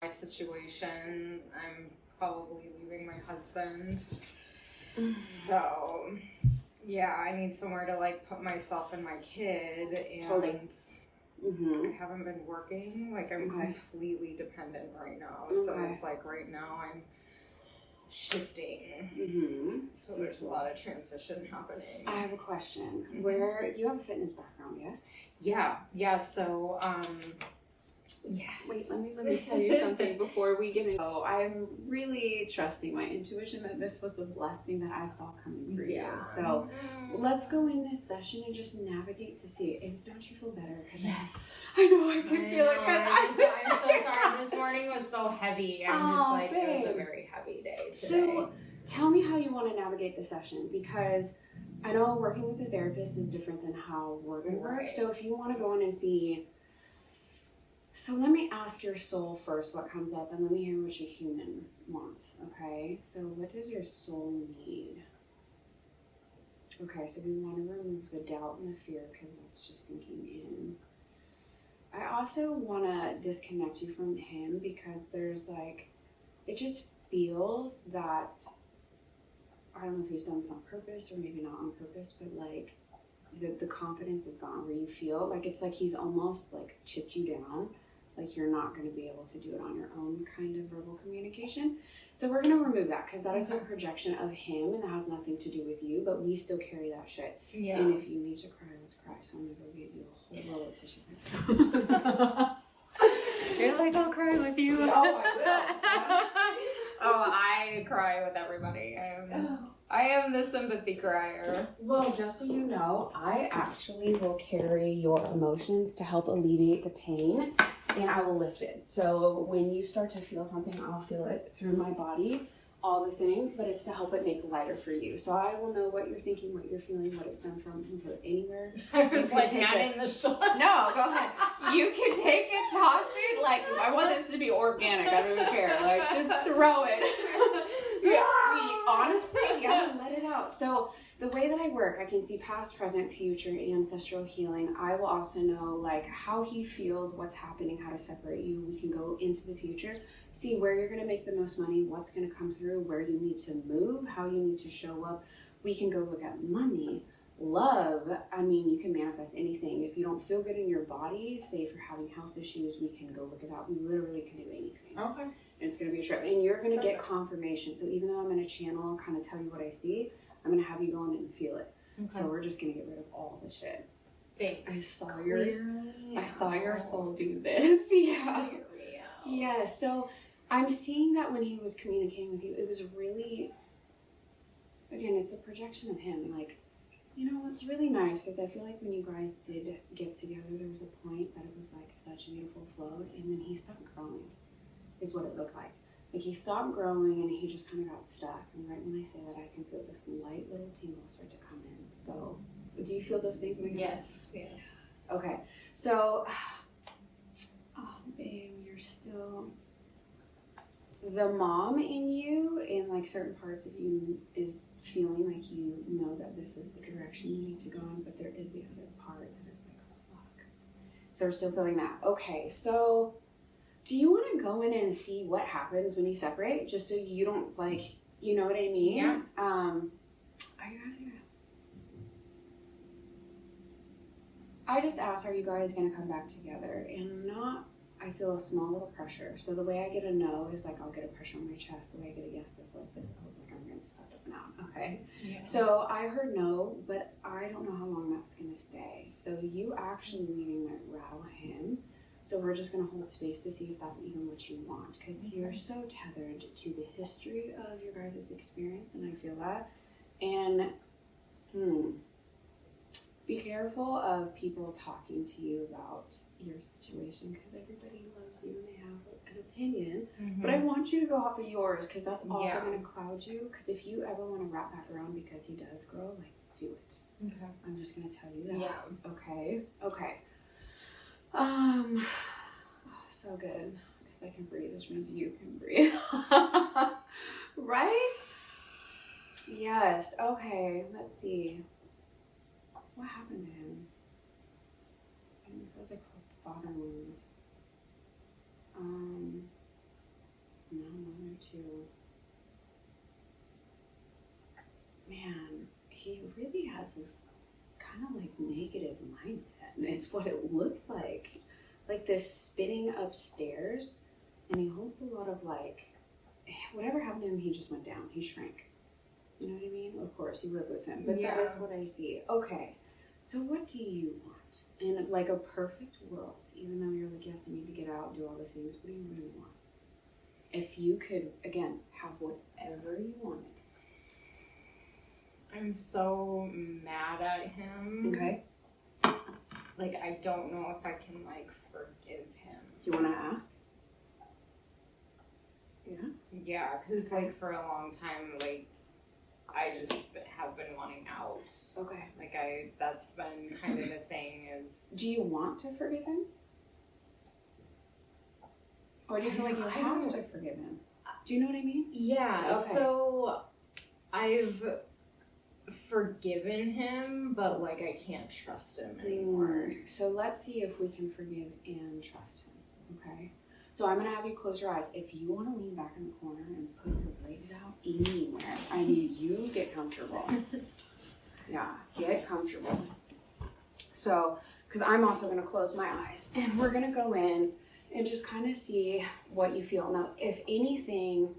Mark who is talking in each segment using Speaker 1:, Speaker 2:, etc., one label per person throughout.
Speaker 1: my situation. I'm probably leaving my husband. So, yeah, I need somewhere to like put myself and my kid, and
Speaker 2: Totally.
Speaker 1: I haven't been working. Like, I'm completely dependent right now. So it's like right now I'm shifting. So there's a lot of transition happening.
Speaker 2: I have a question. Where you have a fitness background, yes?
Speaker 1: Yeah. So, yes.
Speaker 2: Wait, let me tell you something before we get into. Oh, I'm really trusting my intuition that this was the blessing that I saw coming for you. So let's go in this session and just navigate to see. And don't you feel better? Because I know I can feel it. Because I'm
Speaker 1: so sorry. This morning was so heavy. I'm just like, it was a very heavy day today.
Speaker 2: So tell me how you want to navigate the session, because I know working with a therapist is different than how we're going to work. So if you want to go in and see. So let me ask your soul first what comes up, and let me hear what your human wants, okay? So what does your soul need? Okay, so we want to remove the doubt and the fear because that's just sinking in. I also want to disconnect you from him because there's like, it just feels that, I don't know if he's done this on purpose or maybe not on purpose, but like the confidence is gone where you feel like it's like he's almost like chipped you down. Like you're not going to be able to do it on your own kind of verbal communication. So we're going to remove that because that is a projection of him and that has nothing to do with you, but we still carry that shit. Yeah. And if you need to cry, let's cry. So I'm going to go get you a whole roll of tissue.
Speaker 1: You're like, I'll cry with you.
Speaker 2: Oh, I will.
Speaker 1: I cry with everybody. I am the sympathy crier.
Speaker 2: Well, just so you know, I actually will carry your emotions to help alleviate the pain, and I will lift it. So when you start to feel something, I'll feel it through my body, all the things, but it's to help it make lighter for you. So I will know what you're thinking, what you're feeling, what it's done from. You can put it anywhere.
Speaker 1: I was like, not in the shot.
Speaker 2: No, go ahead. You can take it, toss it. Like, I want this to be organic. I don't even care. Like, just throw it. Honestly, let it out. So the way that I work, I can see past, present, future, ancestral healing. I will also know like how he feels, what's happening, how to separate you. We can go into the future, see where you're going to make the most money, what's going to come through, where you need to move, how you need to show up. We can go look at money, love. I mean, you can manifest anything. If you don't feel good in your body, say if you're having health issues, we can go look at that. We literally can do anything.
Speaker 1: Okay.
Speaker 2: And it's going to be a trip. And you're going to get confirmation. So even though I'm going to channel, kind of tell you what I see, I'm going to have you go in and feel it. Okay. So we're just going to get rid of all the shit.
Speaker 1: Thanks.
Speaker 2: I saw your soul do this. Yeah. Yeah. So I'm seeing that when he was communicating with you, it was really, again, it's a projection of him. Like, you know, it's really nice because I feel like when you guys did get together, there was a point that it was like such a beautiful flow, and then he stopped growing, is what it looked like. Like he stopped growing and he just kind of got stuck. And right when I say that, I can feel this light little tingle start to come in. So, do you feel those things when
Speaker 1: Yes.
Speaker 2: Okay. So, oh, babe, you're still. The mom in you and like certain parts of you is feeling like you know that this is the direction you need to go in, but there is the other part that is like, fuck. So we're still feeling that. Okay, so do you want to go in and see what happens when you separate, just so you don't like, you know what I mean?
Speaker 1: Yeah.
Speaker 2: Are you guys gonna? I just asked, are you guys gonna come back together? And not. I feel a small little pressure. So the way I get a no is like I'll get a pressure on my chest. The way I get a yes is like this. Oh, like I'm going to suck up and out. Okay. Yeah. So I heard no, but I don't know how long that's going to stay. So you actually leaving might rattle him. So we're just going to hold space to see if that's even what you want. Because you're so tethered to the history of your guys' experience. And I feel that. And, be careful of people talking to you about your situation because everybody loves you and they have an opinion. Mm-hmm. But I want you to go off of yours because that's also going to cloud you. Because if you ever want to wrap back around because he does grow, like, do it. Okay. I'm just going to tell you that. Yeah. Okay. So good because I can breathe, which means you can breathe. Right? Yes. Okay. Let's see. What happened to him? It feels like father wounds. No, 1 or 2. Man, he really has this kind of like negative mindset, and it's what it looks like this spinning upstairs, and he holds a lot of like, whatever happened to him, he just went down, he shrank. You know what I mean? Of course, you live with him, but that is what I see. Okay, so what do you want? In like a perfect world, even though you're like, yes, I need to get out, do all the things, what do you really want? If you could, again, have whatever you wanted.
Speaker 1: I'm so mad at him.
Speaker 2: Okay.
Speaker 1: Like, I don't know if I can, like, forgive him.
Speaker 2: You want to ask? Yeah?
Speaker 1: Yeah, because, like, for a long time, like, I just have been wanting out.
Speaker 2: Okay.
Speaker 1: Like, that's been kind of the thing is...
Speaker 2: Do you want to forgive him? Or do you feel like you have to forgive him? Do you know what I mean?
Speaker 1: Yeah,
Speaker 2: Okay.
Speaker 1: So I've forgiven him, but, like, I can't trust him anymore.
Speaker 2: So let's see if we can forgive and trust him, okay? So I'm going to have you close your eyes. If you want to lean back in the corner and put your legs out anywhere, I need you to get comfortable. Yeah, get comfortable. So, because I'm also going to close my eyes, and we're going to go in and just kind of see what you feel. Now, if anything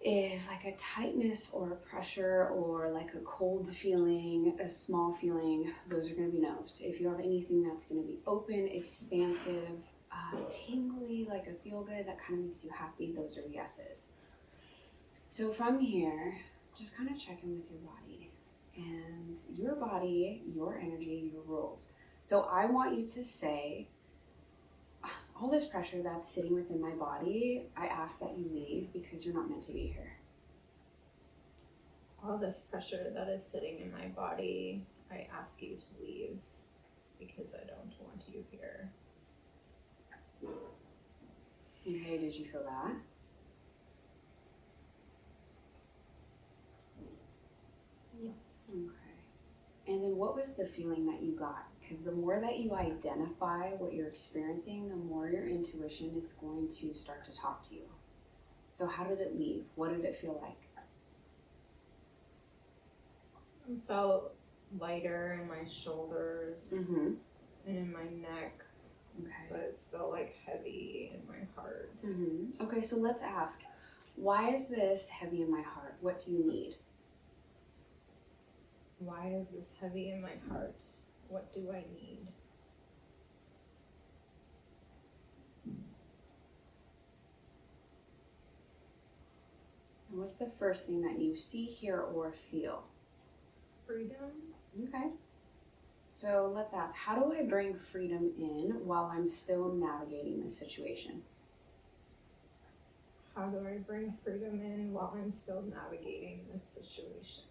Speaker 2: is like a tightness or a pressure or like a cold feeling, a small feeling, those are going to be no's. If you have anything that's going to be open, expansive, tingly, like a feel good, that kind of makes you happy, those are yeses. So from here, just kind of check in with your body. And your body, your energy, your rules. So I want you to say, all this pressure that's sitting within my body, I ask that you leave because you're not meant to be here.
Speaker 1: All this pressure that is sitting in my body, I ask you to leave because I don't want you here.
Speaker 2: Okay, did you feel that?
Speaker 1: Yes.
Speaker 2: Okay. And then what was the feeling that you got? Because the more that you identify what you're experiencing, the more your intuition is going to start to talk to you. So how did it leave? What did it feel like?
Speaker 1: I felt lighter in my shoulders
Speaker 2: Mm-hmm.
Speaker 1: and in my neck,
Speaker 2: Okay.
Speaker 1: but it's still like heavy in my heart.
Speaker 2: Mm-hmm. Okay, so let's ask, why is this heavy in my heart? What do you need?
Speaker 1: Why is this heavy in my heart? What do I need?
Speaker 2: And what's the first thing that you see, hear, or feel?
Speaker 1: Freedom.
Speaker 2: Okay. So let's ask, how do I bring freedom in while I'm still navigating this situation?
Speaker 1: How do I bring freedom in while I'm still navigating this situation?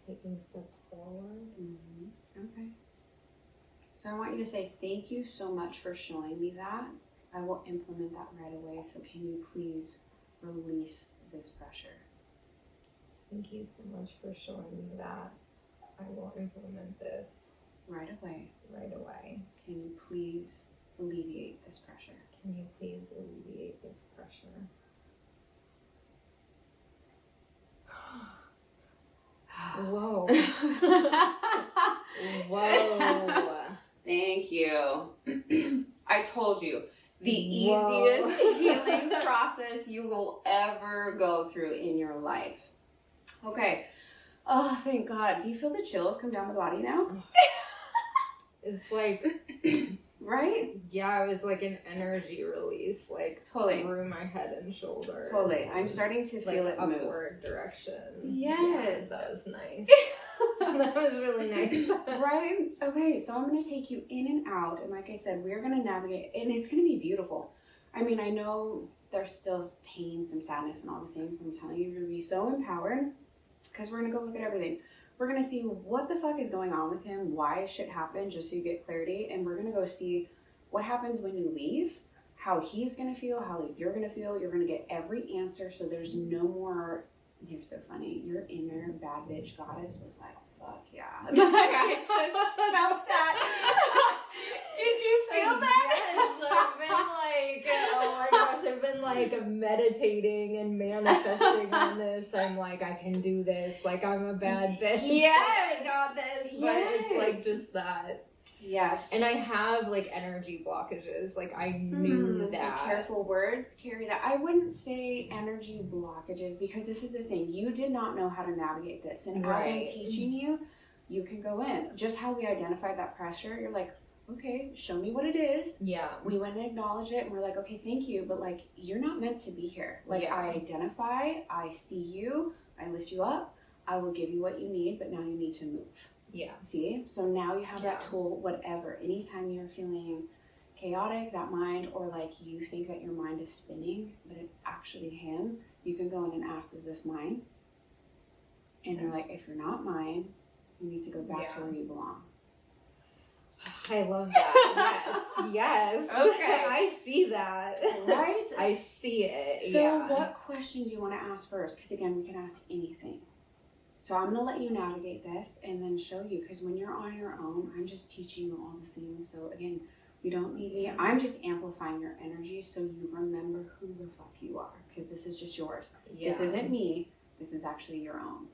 Speaker 1: Taking steps forward.
Speaker 2: Mm-hmm. Okay. So I want you to say, thank you so much for showing me that. I will implement that right away. So can you please release this pressure?
Speaker 1: Thank you so much for showing me that. I will implement this
Speaker 2: Right away.
Speaker 1: right away.
Speaker 2: Can you please alleviate this pressure?
Speaker 1: Can you please alleviate this pressure? Whoa. Whoa.
Speaker 2: Thank you. I told you, the
Speaker 1: Whoa.
Speaker 2: easiest healing process you will ever go through in your life. Okay. Oh, thank God. Do you feel the chills come down the body now?
Speaker 1: It's like,
Speaker 2: Right?
Speaker 1: yeah, it was like an energy release, like
Speaker 2: Totally.
Speaker 1: through my head and shoulders.
Speaker 2: Totally. I'm starting to feel
Speaker 1: like
Speaker 2: it move.
Speaker 1: upward direction.
Speaker 2: Yes.
Speaker 1: Yeah, that was nice. That was really nice.
Speaker 2: Right? Okay, so I'm going to take you in and out. And like I said, we're going to navigate. And it's going to be beautiful. I mean, I know there's still pain, some sadness, and all the things. But I'm telling you, you're going to be so empowered. Because we're going to go look at everything. We're going to see what the fuck is going on with him. Why shit happened, just so you get clarity. And we're going to go see what happens when you leave. How he's going to feel. How you're going to feel. You're going to get every answer. So there's no more You're so funny. Your inner bad bitch goddess was like, fuck yeah. Like, I just felt that. Did you feel that?
Speaker 1: Yes, I've been like, oh my gosh, I've been like meditating and manifesting on this. I'm like, I can do this. Like, I'm a bad bitch.
Speaker 2: Yes.
Speaker 1: I got this. But
Speaker 2: Yes.
Speaker 1: it's like just that.
Speaker 2: Yes.
Speaker 1: And I have like energy blockages. Like, I knew that.
Speaker 2: Be careful words carry that. I wouldn't say energy blockages because this is the thing. You did not know how to navigate this. And as I'm teaching you, you can go in. Just how we identified that pressure, you're like, okay, show me what it is.
Speaker 1: Yeah.
Speaker 2: We went and acknowledged it and we're like, okay, thank you. But like, you're not meant to be here. Like, I identify, I see you, I lift you up, I will give you what you need, but now you need to move.
Speaker 1: Yeah.
Speaker 2: See? So now you have that tool, whatever. Anytime you're feeling chaotic, that mind, or like you think that your mind is spinning, but it's actually him, you can go in and ask, is this mine? And you're like, if you're not mine, you need to go back to where you belong.
Speaker 1: I love that. Yes. Okay. I see that.
Speaker 2: Right?
Speaker 1: I see it.
Speaker 2: So what question do you want to ask first? Because again, we can ask anything. So I'm going to let you navigate this and then show you. Because when you're on your own, I'm just teaching you all the things. So again, you don't need me. I'm just amplifying your energy so you remember who the fuck you are. Because this is just yours. Yeah. This isn't me. This is actually your own.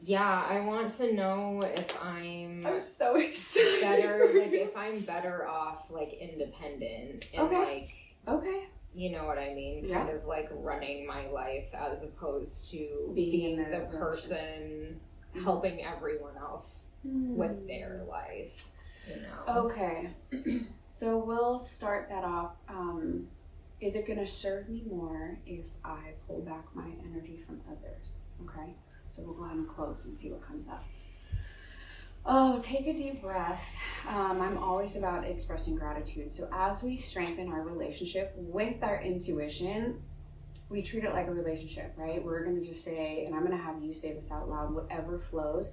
Speaker 1: Yeah, I want to know if I'm
Speaker 2: so excited.
Speaker 1: Better, like if I'm better off, like independent and like, you know what I mean? Kind of like running my life as opposed to being the person helping everyone else with their life, you know? Okay.
Speaker 2: So we'll start that off. Is it going to serve me more if I pull back my energy from others? Okay. So we'll go ahead and close and see what comes up. Oh, take a deep breath. I'm always about expressing gratitude. So as we strengthen our relationship with our intuition, we treat it like a relationship, right? We're going to just say, and I'm going to have you say this out loud, whatever flows.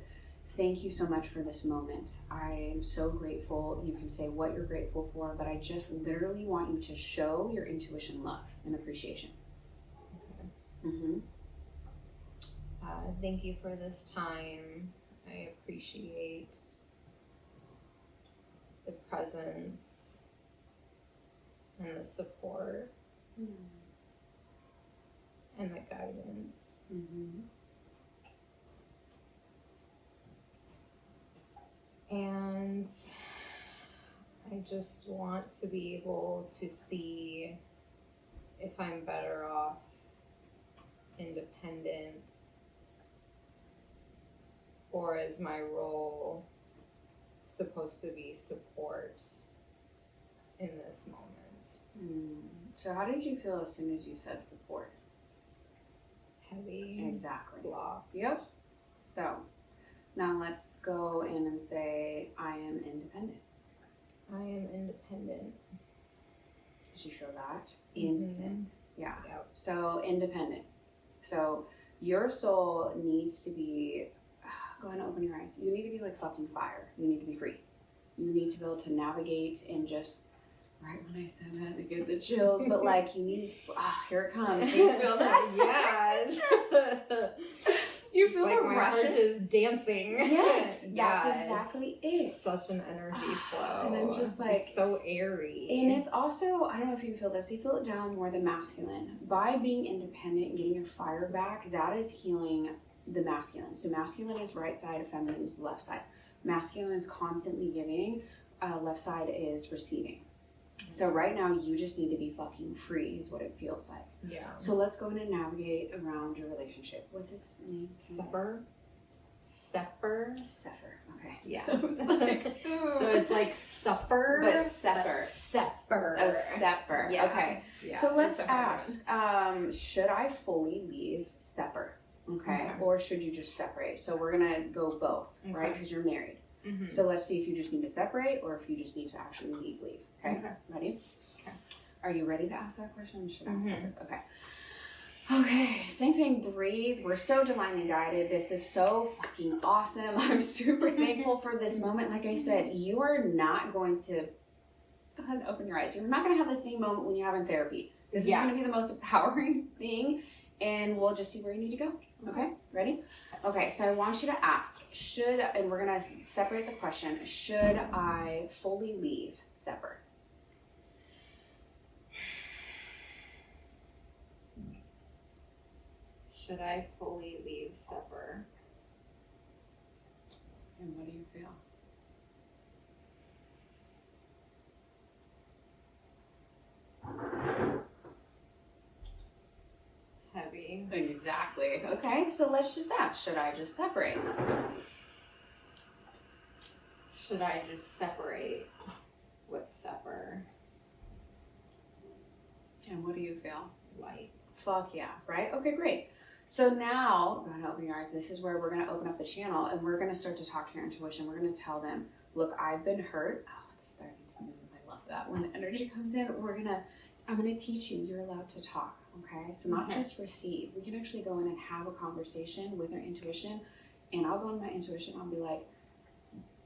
Speaker 2: Thank you so much for this moment. I am so grateful. You can say what you're grateful for, but I just literally want you to show your intuition love and appreciation. Okay.
Speaker 1: Thank you for this time. I appreciate the presence and the support and the guidance. And I just want to be able to see if I'm better off independent, or is my role supposed to be support in this moment?
Speaker 2: So how did you feel as soon as you said support?
Speaker 1: Heavy.
Speaker 2: Exactly.
Speaker 1: Blocked.
Speaker 2: Yep. So now let's go in and say, I am independent.
Speaker 1: I am independent.
Speaker 2: Did you feel that? Instant. Yeah. Yep. So independent. So your soul needs to be, go ahead and open your eyes. You need to be like fucking fire. You need to be free. You need to be able to navigate and just, right when I said that, I get the chills, but like you need, here it comes. You feel that?
Speaker 1: Yes.
Speaker 2: You feel
Speaker 1: like
Speaker 2: the
Speaker 1: my
Speaker 2: rushes?
Speaker 1: heart is dancing.
Speaker 2: Yes, that's exactly it.
Speaker 1: Such an energy flow.
Speaker 2: And I'm just like,
Speaker 1: it's so airy.
Speaker 2: And it's also, I don't know if you feel this, you feel it down more the masculine. By being independent and getting your fire back, that is healing the masculine. So masculine is right side, feminine is left side. Masculine is constantly giving, left side is receiving. So right now you just need to be fucking free is what it feels like. Yeah. So let's go in and navigate around your relationship. What's his name?
Speaker 1: Sepper.
Speaker 2: Okay.
Speaker 1: Yeah. So it's like supper.
Speaker 2: But sepper.
Speaker 1: Sepper.
Speaker 2: Oh, sepper. Yeah. Okay. Yeah. So let's ask, should I fully leave sepper? Okay. Or should you just separate? So we're going to go both, right? Because you're married. So let's see if you just need to separate or if you just need to actually leave. Okay? Ready? Okay. Are you ready to ask that question? Should I ask that? Okay. Okay, same thing, breathe. We're so divinely guided. This is so fucking awesome. I'm super thankful for this moment. Like I said, you are not going to, go ahead and open your eyes. You're not going to have the same moment when you're having therapy. This is going to be the most empowering thing, and we'll just see where you need to go. Okay, ready? Okay, so I want you to ask, and we're going to separate the question, should I fully leave Sepper?
Speaker 1: Should I fully leave Sepper?
Speaker 2: And what do you feel?
Speaker 1: Heavy.
Speaker 2: Exactly. Okay, so let's just ask, should I just separate?
Speaker 1: Should I just separate with Sepper?
Speaker 2: And what do you feel?
Speaker 1: Lights.
Speaker 2: Fuck yeah, right? Okay, great. So now, go ahead and open your eyes. This is where we're going to open up the channel and we're going to start to talk to your intuition. We're going to tell them, look, I've been hurt. Oh, it's starting to move. I love that. When the energy comes in, I'm going to teach you. You're allowed to talk, okay? So not just receive. We can actually go in and have a conversation with our intuition, and I'll go into my intuition. I'll be like,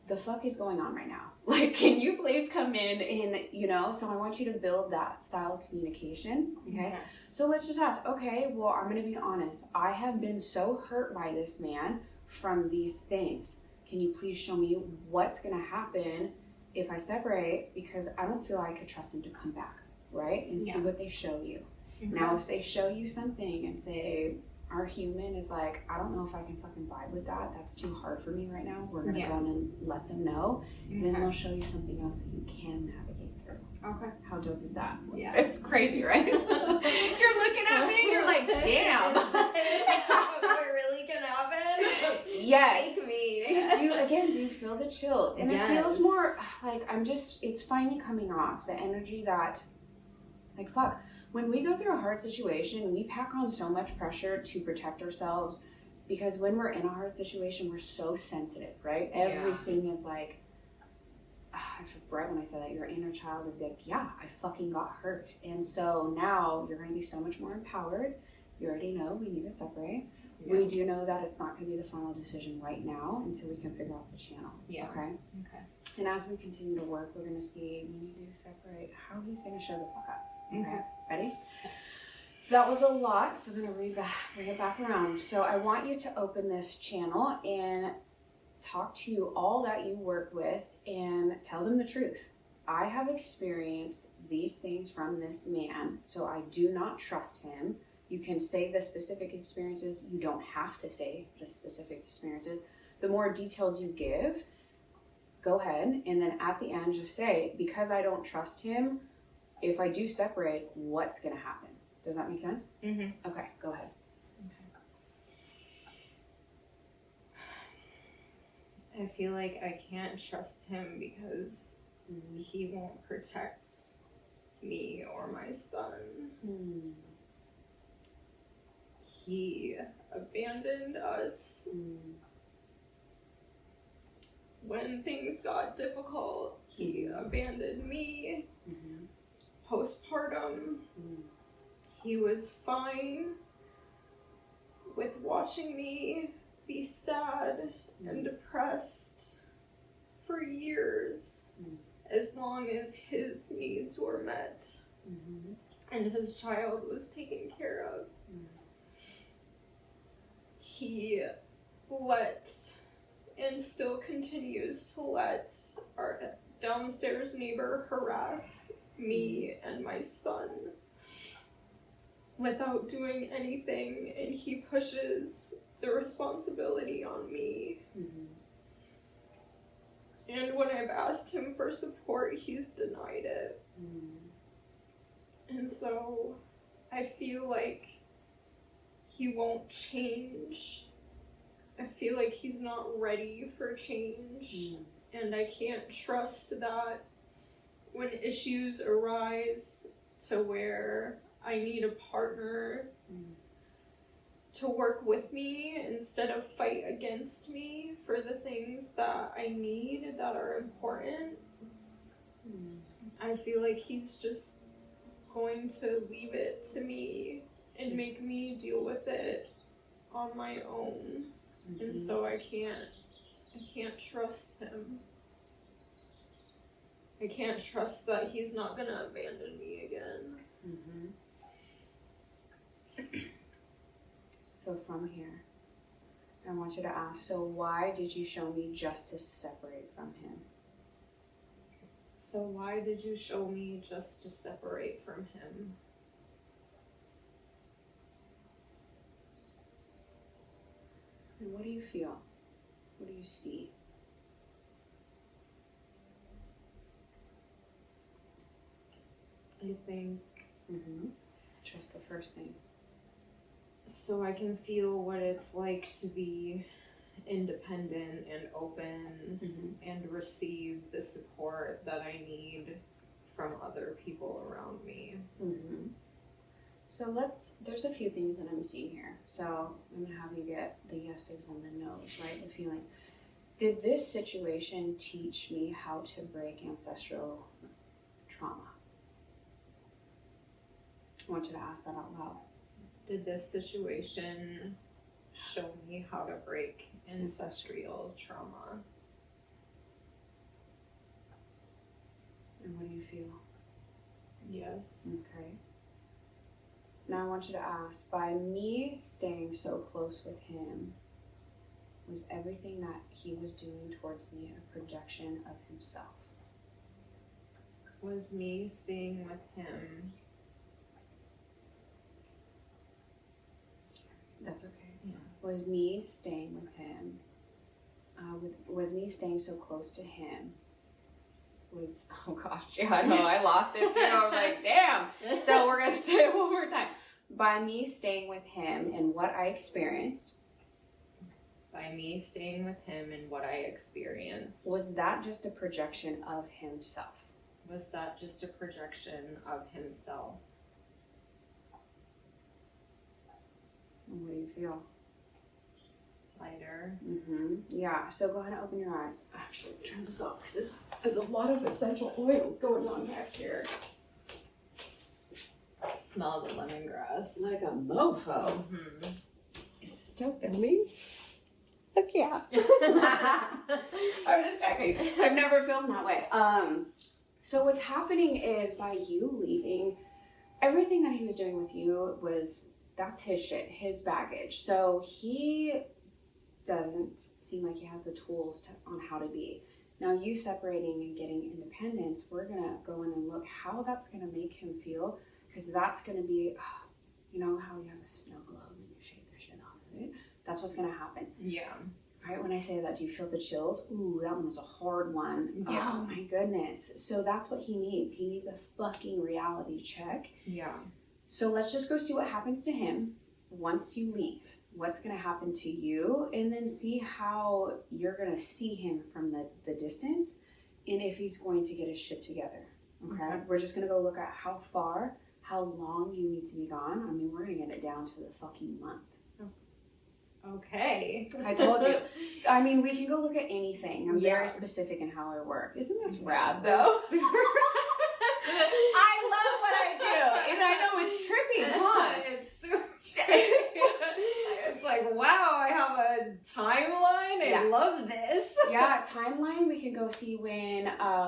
Speaker 2: the fuck is going on right now? Like, can you please come in and, so I want you to build that style of communication, okay? So let's just ask, okay, well, I'm going to be honest. I have been so hurt by this man from these things. Can you please show me what's going to happen if I separate? Because I don't feel I could trust him to come back, right? And see what they show you. Now, if they show you something and say, our human is like, I don't know if I can fucking vibe with that. That's too hard for me right now. We're going to go in and let them know. Then they'll show you something else that you can navigate through.
Speaker 1: Okay.
Speaker 2: How dope is that?
Speaker 1: Yeah.
Speaker 2: It's crazy, right? You're looking at me and you're like, damn.
Speaker 1: We're really going to happen?
Speaker 2: Yes.
Speaker 1: Take me.
Speaker 2: Do you feel the chills? And it feels more like it's finally coming off. The energy that, like, fuck. When we go through a hard situation, we pack on so much pressure to protect ourselves because when we're in a hard situation, we're so sensitive, right? Everything is like, I feel right when I said that, your inner child is like, yeah, I fucking got hurt. And so now you're going to be so much more empowered. You already know we need to separate. Yeah. We do know that it's not going to be the final decision right now until we can figure out the channel. Yeah. Okay? And as we continue to work, we're going to see when you do separate, how he's going to show the fuck up. Okay. Ready? That was a lot, so I'm going to bring it back around. So I want you to open this channel and talk to all that you work with and tell them the truth. I have experienced these things from this man, so I do not trust him. You can say the specific experiences. You don't have to say the specific experiences. The more details you give, go ahead, and then at the end just say, because I don't trust him, if I do separate, what's going to happen? Does that make sense? Mm-hmm. Okay, go ahead.
Speaker 1: Okay. I feel like I can't trust him because he won't protect me or my son. He abandoned us when things got difficult. He abandoned me. Postpartum, he was fine with watching me be sad and depressed for years, as long as his needs were met and his child was taken care of. He let and still continues to let our downstairs neighbor harass me and my son without doing anything, and he pushes the responsibility on me. And when I've asked him for support, he's denied it. And so I feel like he won't change. I feel like he's not ready for change, and I can't trust that when issues arise to where I need a partner to work with me instead of fight against me for the things that I need that are important. I feel like he's just going to leave it to me and make me deal with it on my own. And so I can't trust him. I can't trust that he's not gonna abandon me again.
Speaker 2: So from here, I want you to ask, so why did you show me just to separate from him?
Speaker 1: So why did you show me just to separate from him?
Speaker 2: And what do you feel? What do you see?
Speaker 1: I think...
Speaker 2: Just the first thing.
Speaker 1: So I can feel what it's like to be independent and open and receive the support that I need from other people around me.
Speaker 2: So there's a few things that I'm seeing here. So I'm going to have you get the yeses and the nos, right? The feeling. Did this situation teach me how to break ancestral trauma? I want you to ask that out loud.
Speaker 1: Did this situation show me how to break ancestral trauma?
Speaker 2: And what do you feel?
Speaker 1: Yes.
Speaker 2: Okay. Now I want you to ask, by me staying so close with him, was everything that he was doing towards me a projection of himself?
Speaker 1: Was me staying with him...
Speaker 2: That's okay.
Speaker 1: Yeah.
Speaker 2: Was me staying with him, was me staying so close to him, oh gosh, yeah, I know, I lost it too. I was like, damn. So we're going to say it one more time. By me staying with him and what I experienced.
Speaker 1: By me staying with him and what I experienced.
Speaker 2: Was that just a projection of himself?
Speaker 1: Was that just a projection of himself?
Speaker 2: And what do you feel?
Speaker 1: Lighter.
Speaker 2: Yeah, so go ahead and open your eyes. Actually, turn this off because there's a lot of essential oils going on back here.
Speaker 1: Smell the lemongrass.
Speaker 2: Like a mofo. Is this still filming? Heck yeah. I was just checking. I've never filmed that way. So what's happening is by you leaving, everything that he was doing with you that's his shit, his baggage. So he doesn't seem like he has the tools on how to be. Now you separating and getting independence, we're going to go in and look how that's going to make him feel, because that's going to be, you know how you have a snow globe and you shake the shit out of it? That's what's going to happen.
Speaker 1: Yeah.
Speaker 2: Right, when I say that, do you feel the chills? Ooh, that one was a hard one.
Speaker 1: Yeah.
Speaker 2: Oh my goodness. So that's what he needs. He needs a fucking reality check.
Speaker 1: Yeah.
Speaker 2: So let's just go see what happens to him once you leave. What's going to happen to you, and then see how you're going to see him from the distance, and if he's going to get his shit together. Okay? We're just going to go look at how far, how long you need to be gone. I mean, we're going to get it down to the fucking month.
Speaker 1: Okay.
Speaker 2: I told you. I mean, we can go look at anything. I'm very specific in how I work. Isn't this rad, though? I love what I do, and I know it's trippy, huh?
Speaker 1: It's super It's like, wow, I have a timeline. I love this.
Speaker 2: Yeah, timeline. We can go see when,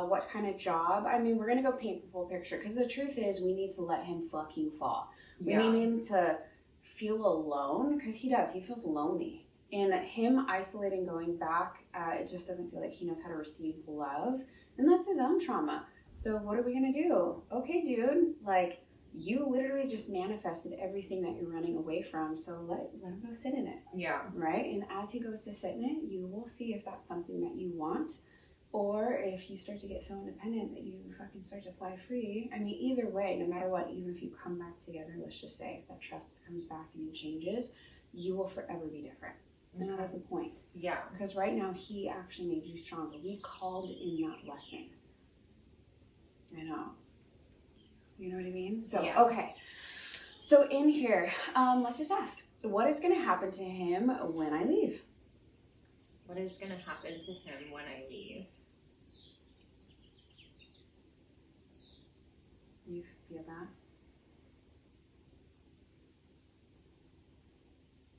Speaker 2: what kind of job. I mean, we're going to go paint the full picture, because the truth is we need to let him fucking fall. We need him to feel alone, because he does. He feels lonely. And him isolating, going back, it just doesn't feel like he knows how to receive love. And that's his own trauma. So what are we going to do? Okay, dude, like, you literally just manifested everything that you're running away from. So let him go sit in it.
Speaker 1: Yeah.
Speaker 2: Right? And as he goes to sit in it, you will see if that's something that you want, or if you start to get so independent that you fucking start to fly free. I mean, either way, no matter what, even if you come back together, let's just say, if that trust comes back and he changes, you will forever be different. And that is the point.
Speaker 1: Yeah.
Speaker 2: Because right now, he actually made you stronger. We called in that lesson. I know. You know what I mean? So, okay. So in here, let's just ask, what is going to happen to him when I leave?
Speaker 1: What is going to happen to him when I leave?
Speaker 2: You feel that?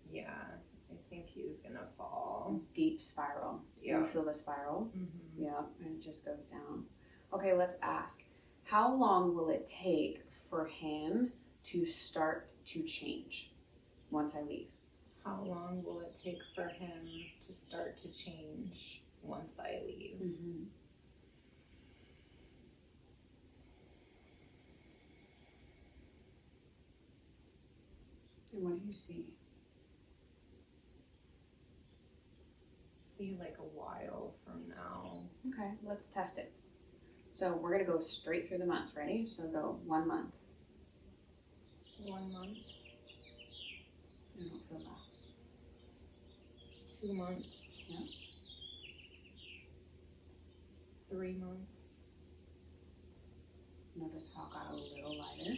Speaker 1: Yeah. I think he's going to fall.
Speaker 2: Deep spiral.
Speaker 1: Yeah.
Speaker 2: You feel the spiral?
Speaker 1: Mm-hmm.
Speaker 2: Yeah. And it just goes down. Okay, let's ask. How long will it take for him to start to change once I leave?
Speaker 1: How long will it take for him to start to change once I leave?
Speaker 2: Mm-hmm. And what do you see?
Speaker 1: See, like a while from now.
Speaker 2: Okay, let's test it. So we're going to go straight through the months. Ready? So go 1 month.
Speaker 1: 1 month.
Speaker 2: I don't feel that.
Speaker 1: 2 months.
Speaker 2: Yeah.
Speaker 1: 3 months.
Speaker 2: Notice how it got a little lighter.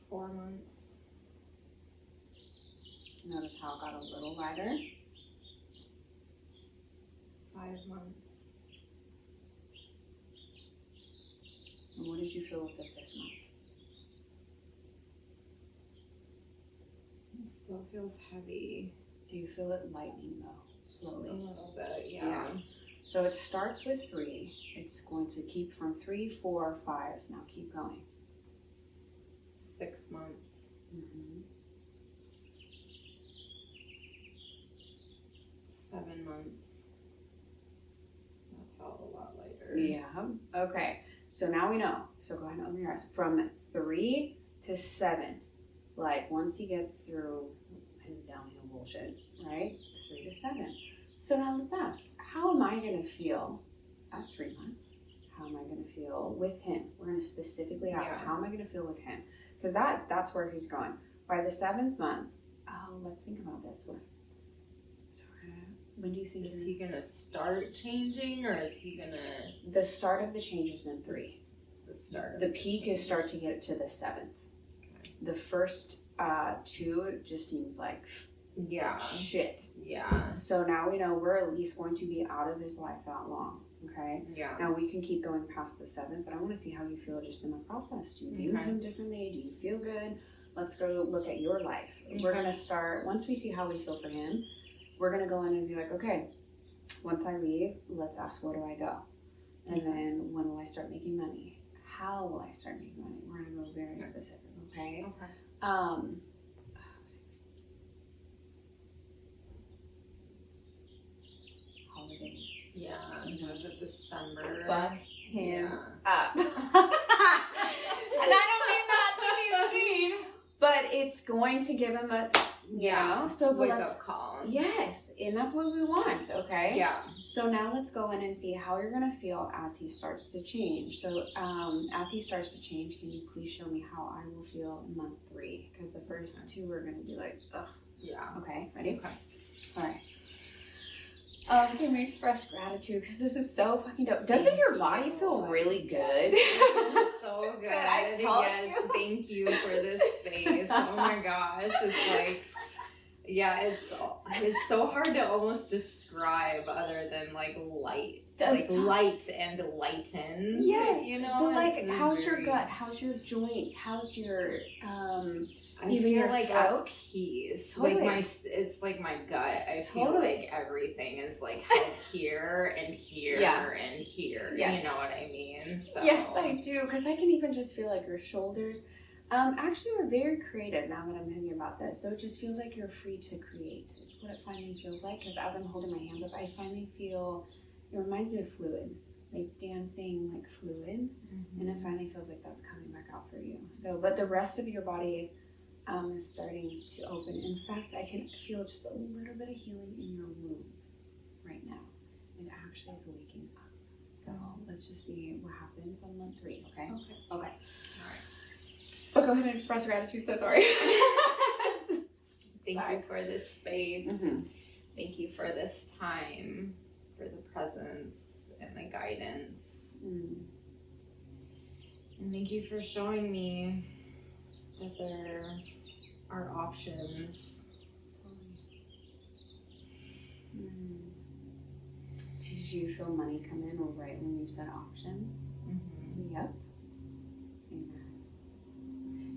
Speaker 1: 4 months.
Speaker 2: Notice how it got a little lighter.
Speaker 1: 5 months.
Speaker 2: And what did you feel with the 5th month?
Speaker 1: It still feels heavy.
Speaker 2: Do you feel it lightening though? Slowly.
Speaker 1: A little bit, yeah.
Speaker 2: So it starts with 3. It's going to keep from 3, 4, 5. Now keep going.
Speaker 1: 6 months.
Speaker 2: Mm-hmm.
Speaker 1: 7 months. That felt a lot lighter.
Speaker 2: Yeah. Okay. So now we know. So go ahead and open your eyes. From 3 to 7. Like once he gets through his downhill bullshit, right? 3 to 7. So now let's ask, how am I going to feel at 3 months? How am I going to feel with him? We're going to specifically ask, how am I going to feel with him? Because that's where he's going. By the 7th month, let's think about this. When do you think
Speaker 1: is he gonna start changing, or is he gonna?
Speaker 2: The start of the change is in 3.
Speaker 1: The start.
Speaker 2: The peak is start to get to the 7th.
Speaker 1: Okay.
Speaker 2: The first 2 just seems like shit.
Speaker 1: Yeah.
Speaker 2: So now we know we're at least going to be out of his life that long. Okay.
Speaker 1: Yeah.
Speaker 2: Now we can keep going past the 7th, but I want to see how you feel just in the process. Do you view him differently? Do you feel good? Let's go look at your life. Okay. We're gonna start once we see how we feel for him. We're going to go in and be like, okay, once I leave, let's ask, where do I go? And then when will I start making money? How will I start making money? We're going to go very specific, okay?
Speaker 1: Okay.
Speaker 2: Holidays.
Speaker 1: Yeah, because of December.
Speaker 2: Fuck him
Speaker 1: up.
Speaker 2: And I don't mean that to be mean, but it's going to give him a... So
Speaker 1: wake up call.
Speaker 2: Yes, and that's what we want, okay?
Speaker 1: Yeah.
Speaker 2: So now let's go in and see how you're going to feel as he starts to change. So as he starts to change, can you please show me how I will feel in month 3? Because the first 2 are going to be like, ugh.
Speaker 1: Yeah.
Speaker 2: Okay, ready?
Speaker 1: Okay.
Speaker 2: All right. Can we express gratitude? Because this is so fucking dope. Doesn't your body feel really good?
Speaker 1: So good.
Speaker 2: I told you.
Speaker 1: Thank you for this space. Oh my gosh. It's like, it's so hard to almost describe other than like light. Like light and lightens.
Speaker 2: Yes.
Speaker 1: You know?
Speaker 2: But like, how's your gut? How's your joints? How's your
Speaker 1: I
Speaker 2: even
Speaker 1: feel
Speaker 2: your
Speaker 1: like
Speaker 2: throat?
Speaker 1: at peace.
Speaker 2: Totally.
Speaker 1: Like it's like my gut. I feel like everything is like held here and here and here.
Speaker 2: Yes.
Speaker 1: You know what I mean? So.
Speaker 2: Yes, I do. Because I can even just feel like your shoulders. Actually, we're very creative now that I'm thinking about this. So it just feels like you're free to create. It's what it finally feels like. Because as I'm holding my hands up, I finally feel. It reminds me of fluid. Like dancing, like fluid.
Speaker 1: Mm-hmm.
Speaker 2: And it finally feels like that's coming back out for you. So, but the rest of your body is starting to open. In fact, I can feel just a little bit of healing in your womb right now. It actually is waking up. So let's just see what happens on month 3, okay? Okay. All right. Oh, go ahead and express gratitude. So sorry.
Speaker 1: Thank you for this space.
Speaker 2: Mm-hmm.
Speaker 1: Thank you for this time, for the presence and the guidance.
Speaker 2: Mm.
Speaker 1: And thank you for showing me that there are options.
Speaker 2: Mm. Did you feel money come in right when you said options?
Speaker 1: Mm-hmm.
Speaker 2: Yep. Amen.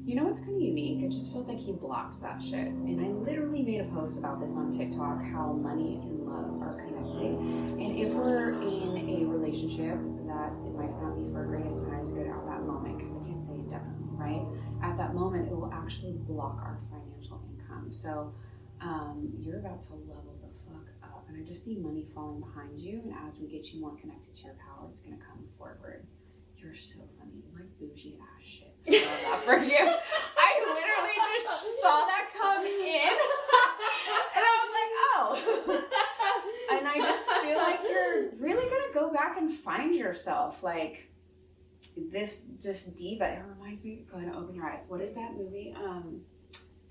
Speaker 2: You know what's kind of unique? It just feels like he blocks that shit. And I literally made a post about this on TikTok, how money and love are connected. And if we're in a relationship that it might not be for our greatest and highest good at that moment, because I can't say indefinitely, right? At that moment, it will actually block our financial income. So you're about to level the fuck up. And I just see money falling behind you. And as we get you more connected to your power, it's going to come forward. You're so funny. You like bougie ass shit. I love that for you. I literally just saw that come in. And I was like, oh. And I just feel like you're really going to go back and find yourself. Like, this just diva. It reminds me, go ahead and open your eyes. What is that movie?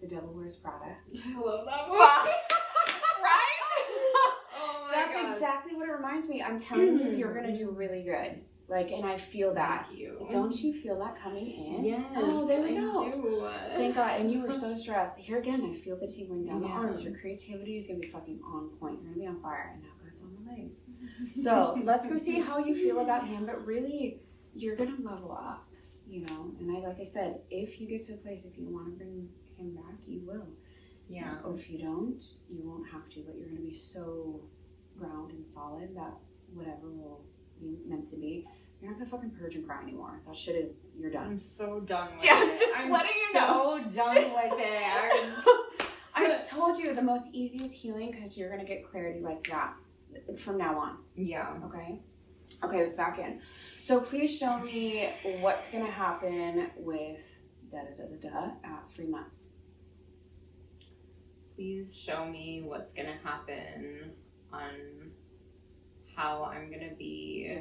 Speaker 2: The Devil Wears Prada.
Speaker 1: I love that movie.
Speaker 2: Right?
Speaker 1: Oh my
Speaker 2: That's
Speaker 1: God.
Speaker 2: exactly what it reminds me. I'm telling you, you're going to do really good. Like, and I feel that.
Speaker 1: Thank you.
Speaker 2: Don't you feel that coming in?
Speaker 1: Yes.
Speaker 2: Oh, there we go.
Speaker 1: I do.
Speaker 2: Thank God. And you were so stressed. Here again, I feel the tingling down the
Speaker 1: Yeah.
Speaker 2: arms. Your creativity is going to be fucking on point. You're going to be on fire. And now go on the legs. So let's go see how you feel about him. But really, you're going to level up, you know. And like I said, if you get to a place, if you want to bring him back, you will.
Speaker 1: Yeah.
Speaker 2: Or if you don't, you won't have to. But you're going to be so ground and solid that whatever will be meant to be, you're not gonna fucking purge and cry anymore. That shit is, you're done.
Speaker 1: I'm so done with
Speaker 2: Yeah,
Speaker 1: it.
Speaker 2: I'm just letting you know.
Speaker 1: So done with it.
Speaker 2: I told you the most easiest healing, because you're gonna get clarity like that from now on.
Speaker 1: Yeah.
Speaker 2: Okay, back in. So please show me what's gonna happen with at 3 months.
Speaker 1: Please show me what's gonna happen on how I'm gonna be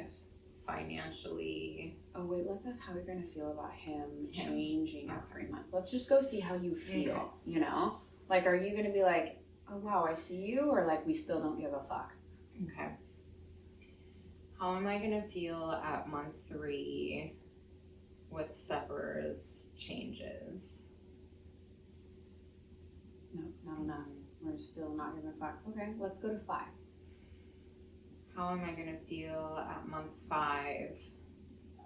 Speaker 1: financially.
Speaker 2: Oh wait, let's ask how you're gonna feel about him changing at 3 months. Let's just go see how you feel, you know? Like, are you gonna be like, oh wow, I see you, or like, we still don't give a fuck?
Speaker 1: Okay. How am I gonna feel at month 3 with Sepper's changes?
Speaker 2: Nope, not enough. We're still not giving a fuck. Okay, let's go to 5.
Speaker 1: How am I gonna feel at month 5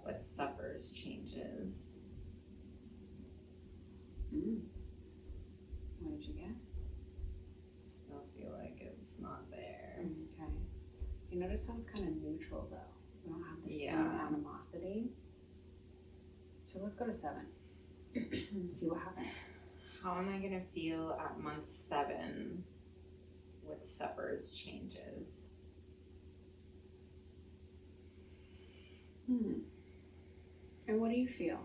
Speaker 1: with Sepper's changes?
Speaker 2: What did you get?
Speaker 1: Still feel like it's not there.
Speaker 2: Okay. You notice how it's kind of neutral though. We don't have the same animosity. So let's go to 7 and see what happens.
Speaker 1: How am I gonna feel at month 7 with Sepper's changes?
Speaker 2: And what do you feel?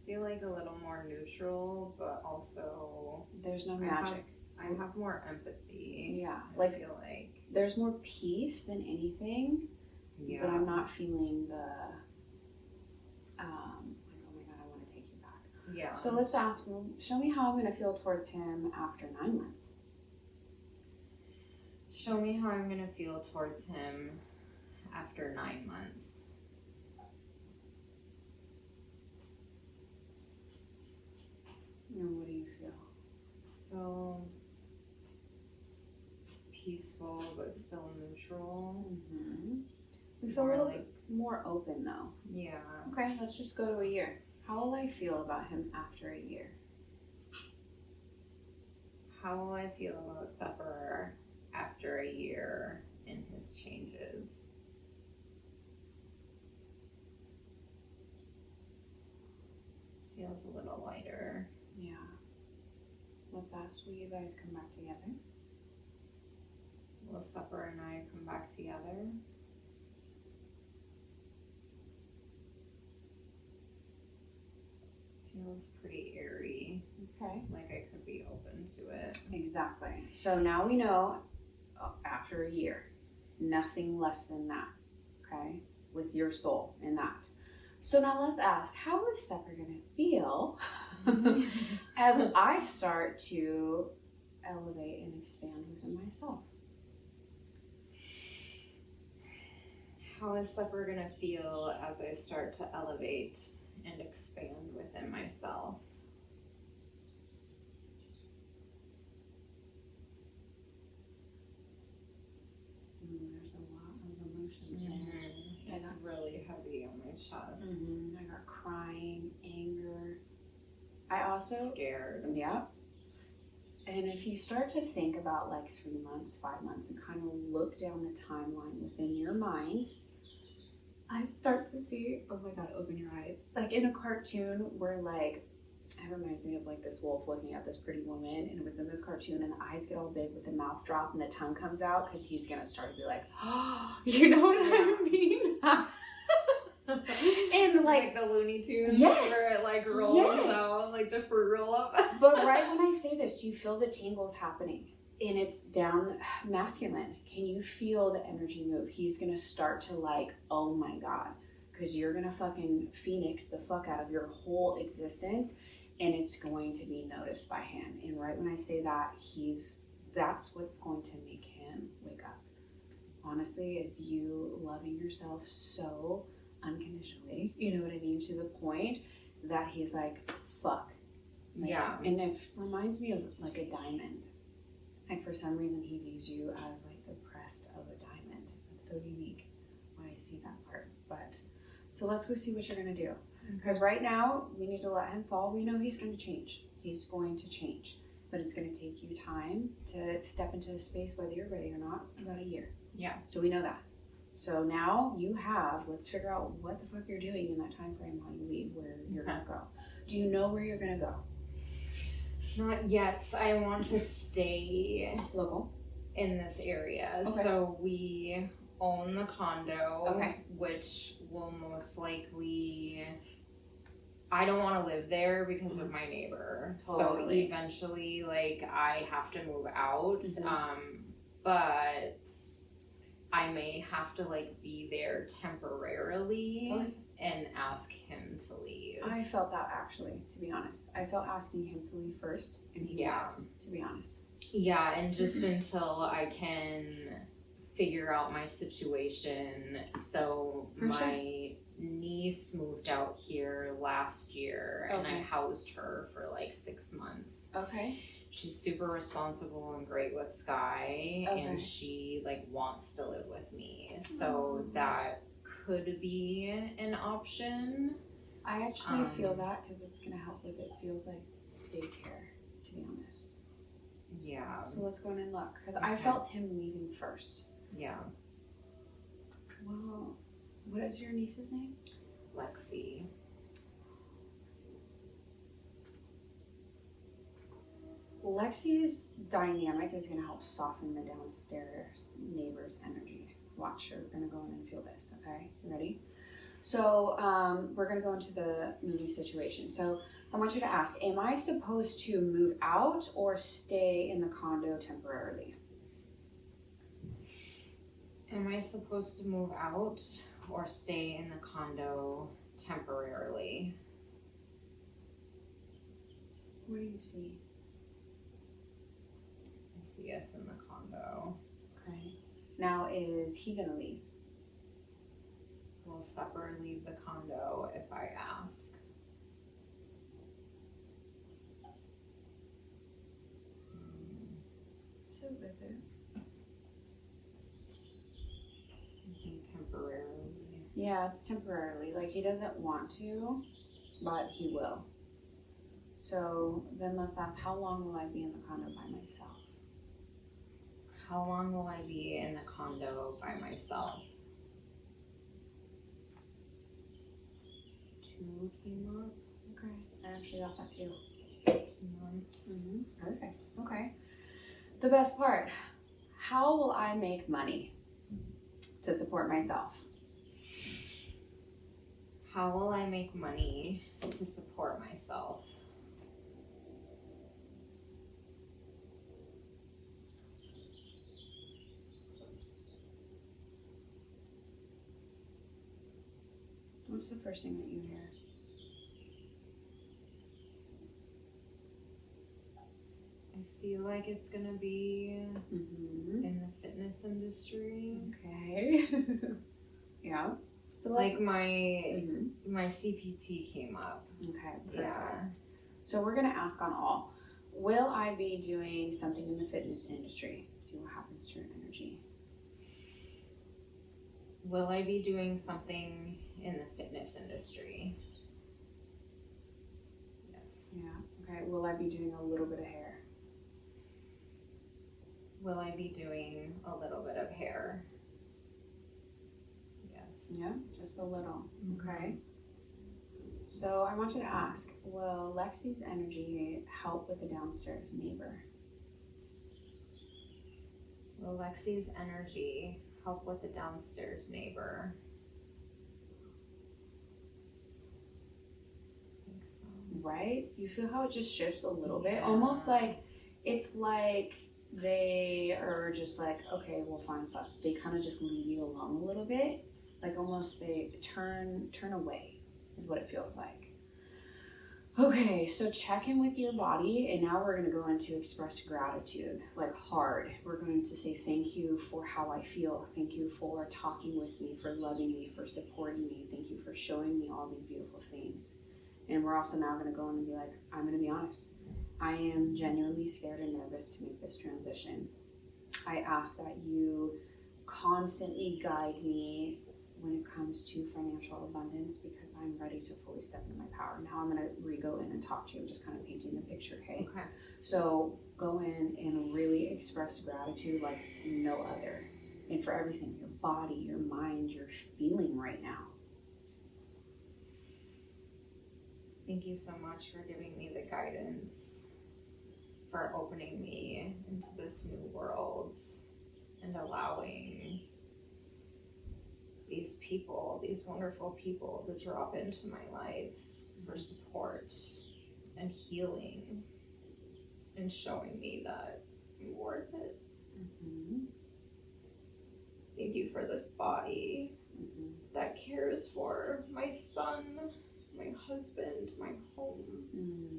Speaker 1: I feel like a little more neutral, but also
Speaker 2: there's no magic.
Speaker 1: I have more empathy.
Speaker 2: Yeah,
Speaker 1: I feel like
Speaker 2: there's more peace than anything.
Speaker 1: Yeah.
Speaker 2: But I'm not feeling the like, oh my God, I want to take you back.
Speaker 1: Yeah.
Speaker 2: So let's ask, show me how I'm going to feel towards him after 9 months.
Speaker 1: Show me how I'm going to feel towards him after 9 months.
Speaker 2: And what do you feel?
Speaker 1: Still peaceful, but still neutral.
Speaker 2: We feel a little more open though.
Speaker 1: Yeah.
Speaker 2: Okay, let's just go to a year. How will I feel about him after a year?
Speaker 1: How will I feel about Sepper after a year in his changes? Feels a little lighter.
Speaker 2: Yeah. Let's ask, will you guys come back together?
Speaker 1: Will Sepper and I come back together? Feels pretty airy.
Speaker 2: Okay.
Speaker 1: Like I could be open to it.
Speaker 2: Exactly. So now we know after a year, nothing less than that. Okay? With your soul in that. So now let's ask, how is Sepper going to feel as I start to elevate and expand within myself?
Speaker 1: How is Sepper going to feel as I start to elevate and expand within myself?
Speaker 2: There's a lot of emotions.
Speaker 1: It's really heavy on my chest.
Speaker 2: I got crying, anger. I also
Speaker 1: scared.
Speaker 2: Yeah. And if you start to think about like 3 months, 5 months, and kind of look down the timeline within your mind, I start to see, oh my God, open your eyes. like in a cartoon where like, it reminds me of like this wolf looking at this pretty woman, and it was in this cartoon, and the eyes get all big with the mouth drop and the tongue comes out because he's gonna start to be like, oh, you know what I mean? And like
Speaker 1: the Looney Tunes,
Speaker 2: yes,
Speaker 1: where it like rolls out like the fruit roll up.
Speaker 2: But right when I say this, you feel the tingles happening, and it's down masculine. Can you feel the energy move? He's gonna start to like, oh my god, because you're gonna fucking phoenix the fuck out of your whole existence, and it's going to be noticed by him. And right when I say that, that's what's going to make him wake up. Honestly, is you loving yourself so unconditionally, you know what I mean, to the point that he's like, fuck. Like,
Speaker 1: yeah.
Speaker 2: And it reminds me of like a diamond. Like for some reason he views you as like the crest of a diamond. It's so unique when I see that part. But so let's go see what you're gonna do. Because right now we need to let him fall. We know he's gonna change. He's going to change. But it's gonna take you time to step into the space, whether you're ready or not, about a year.
Speaker 1: Yeah.
Speaker 2: So we know that. So now let's figure out what the fuck you're doing in that time frame while you leave, where you're gonna go. Do you know where you're gonna go?
Speaker 1: Not yet. I want to stay
Speaker 2: local
Speaker 1: in this area.
Speaker 2: Okay.
Speaker 1: So we own the condo,
Speaker 2: okay,
Speaker 1: which will most likely, I don't want to live there because of my neighbor.
Speaker 2: Totally.
Speaker 1: So eventually, like, I have to move out.
Speaker 2: Mm-hmm.
Speaker 1: But I may have to like be there temporarily and ask him to leave.
Speaker 2: I felt that actually, to be honest. I felt asking him to leave first, and he was, to be honest.
Speaker 1: Yeah, and just until I can figure out my situation. So my niece moved out here last year, and I housed her for like 6 months.
Speaker 2: Okay.
Speaker 1: She's super responsible and great with Sky, and she like wants to live with me. So that could be an option.
Speaker 2: I actually feel that because it's gonna help if it feels like daycare, to be honest.
Speaker 1: Yeah.
Speaker 2: So let's go in and look, because I felt him leaving first.
Speaker 1: Yeah.
Speaker 2: Well, what is your niece's name?
Speaker 1: Lexi.
Speaker 2: Lexi's dynamic is going to help soften the downstairs neighbor's energy. Watch, you're going to go in and feel this, okay? You ready? So we're going to go into the moving situation. So I want you to ask, am I supposed to move out or stay in the condo temporarily?
Speaker 1: Am I supposed to move out or stay in the condo temporarily?
Speaker 2: What do you see?
Speaker 1: I see us in the condo.
Speaker 2: Okay. Now, is he gonna leave?
Speaker 1: Will Supper leave the condo if I ask?
Speaker 2: So with it.
Speaker 1: Temporarily.
Speaker 2: Yeah, it's temporarily. Like, he doesn't want to, but he will. So then let's ask, how long will I be in the condo by myself?
Speaker 1: How long will I be in the condo by myself? 2 came up.
Speaker 2: Okay, I actually got that too.
Speaker 1: 2 months.
Speaker 2: Perfect. Okay. The best part, how will I make money to support myself?
Speaker 1: How will I make money to support myself?
Speaker 2: What's the first thing that you hear?
Speaker 1: I feel like it's gonna be in the fitness industry.
Speaker 2: Okay. Yeah. So
Speaker 1: like my CPT came up.
Speaker 2: Okay. Perfect.
Speaker 1: Yeah.
Speaker 2: So we're gonna ask on all. Will I be doing something in the fitness industry? See what happens to your energy.
Speaker 1: Will I be doing something in the fitness industry? Yes.
Speaker 2: Yeah. Okay. Will I be doing a little bit of hair?
Speaker 1: Will I be doing a little bit of hair? Yes.
Speaker 2: Yeah, just a little. Okay. So I want you to ask, will Lexi's energy help with the downstairs neighbor?
Speaker 1: Will Lexi's energy help with the downstairs neighbor? I think so.
Speaker 2: Right? You feel how it just shifts a little bit? Almost like, it's like they are just like, okay, well, fine, fuck. They kind of just leave you alone a little bit. Like almost they turn away is what it feels like. Okay, so check in with your body, and now we're going to go into express gratitude, like hard. We're going to say thank you for how I feel. Thank you for talking with me, for loving me, for supporting me. Thank you for showing me all these beautiful things. And we're also now going to go in and be like, I'm going to be honest. I am genuinely scared and nervous to make this transition. I ask that you constantly guide me when it comes to financial abundance, because I'm ready to fully step into my power. Now I'm gonna go in and talk to you, just kind of painting the picture, okay?
Speaker 1: Okay.
Speaker 2: So go in and really express gratitude like no other. And for everything, your body, your mind, you're feeling right now.
Speaker 1: Thank you so much for giving me the guidance, for opening me into this new world and allowing these people, these wonderful people, to drop into my life for support and healing and showing me that I'm worth it.
Speaker 2: Mm-hmm.
Speaker 1: Thank you for this body that cares for my son, my husband, my home,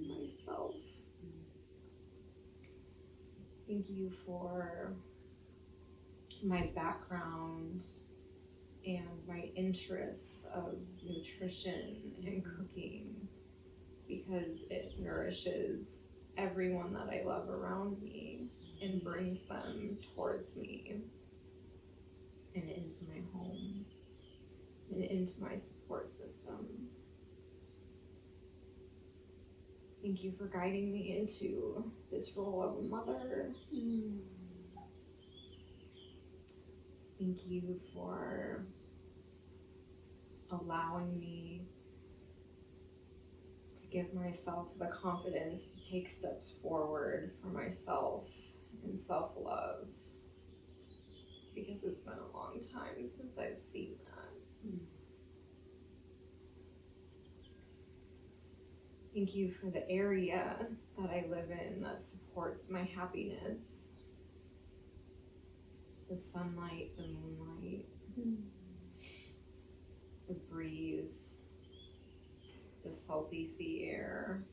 Speaker 1: myself. Thank you for my background and my interests of nutrition and cooking, because it nourishes everyone that I love around me and brings them towards me and into my home and into my support system. Thank you for guiding me into this role of a mother. Thank you for allowing me to give myself the confidence to take steps forward for myself and self-love, because it's been a long time since I've seen that. Thank you for the area that I live in that supports my happiness. The sunlight, the moonlight, the breeze, the salty sea air.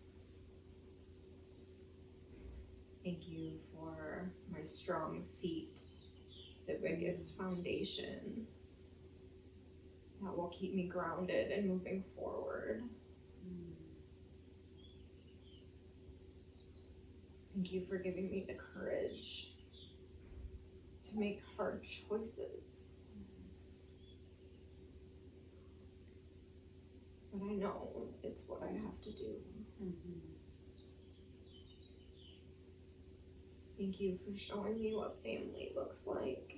Speaker 1: Thank you for my strong feet, the biggest foundation that will keep me grounded and moving forward. Thank you for giving me the courage to make hard choices. But I know it's what I have to do. Thank you for showing me what family looks like.